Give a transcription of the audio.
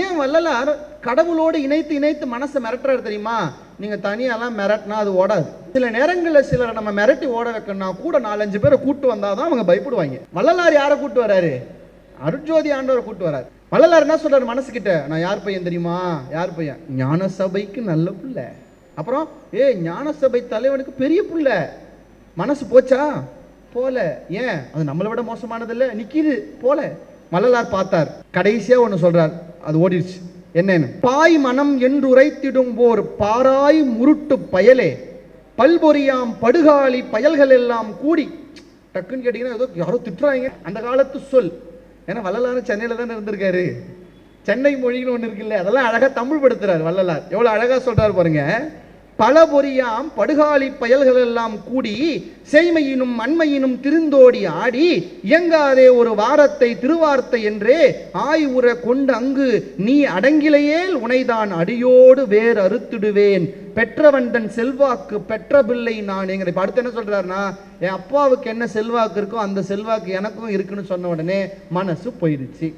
ஏன் வள்ளலார் கடவுளோடு இணைத்து மனசை மிரட்டுறாரு தெரியுமா? நீங்க தனியாலாம் மிரட்டினா அது ஓடாது. சில நேரங்களில் சிலரை நம்ம மிரட்டி ஓட வைக்கணும்னா கூட 4-5 பேரை கூட்டு வந்தாதான் அவங்க பயப்படுவாங்க. வள்ளலார் யாரை கூட்டு வராரு? அருட்ஜோதி ஆண்டவரை கூட்டு வராரு. வள்ளலார் என்ன சொல்றாரு மனசுக்கிட்ட? நான் யார் பையன் தெரியுமா? யார் பையன்? ஞான சபைக்கு நல்ல புள்ள. அப்புறம் ஞான சபை தலைவனுக்கு பெரிய புள்ள. மனசு போச்சா? போல. ஏன்? அது நம்மளை விட மோசமானதில்ல, நிக்கிது போல. வள்ளலார் பார்த்தார். கடைசியா ஒன்று சொல்றார், அது ஓடிடுச்சு. என்னன்னு? பாய் மனம் என்று உரைத்திடும் போர் பாராய் முருட்டு பயலே பல்பொறியாம் படுகாலி பயல்கள் எல்லாம் கூடி. டக்குன்னு கேட்டீங்கன்னா ஏதோ யாரோ திட்டுறாங்க, அந்த காலத்து சொல். ஏன்னா வள்ளலார் சென்னையில தானே இருந்திருக்காரு. சென்னை மொழின்னு ஒன்று இருக்குல்ல, அதெல்லாம் அழகா தமிழ் படுத்துறாரு வள்ளலார். எவ்வளவு அழகா சொல்றாரு பாருங்க. பல பொறியாம் படுகாலி பயல்கள் எல்லாம் கூடி செய்மையினும் அண்மையினும் திருந்தோடி ஆடி இயங்காதே ஒரு வாரத்தை திருவார்த்தை என்றே ஆய் உற கொண்டு அங்கு நீ அடங்கிலேயேல் உனைதான் அடியோடு வேறு அறுத்துடுவேன் பெற்றவன் தன் செல்வாக்கு பெற்ற பிள்ளை நான். எங்க இப்ப அடுத்து என்ன சொல்றாருன்னா, என் அப்பாவுக்கு என்ன செல்வாக்கு இருக்கோ அந்த செல்வாக்கு எனக்கும் இருக்குன்னு சொன்ன உடனே மனசு போயிடுச்சு.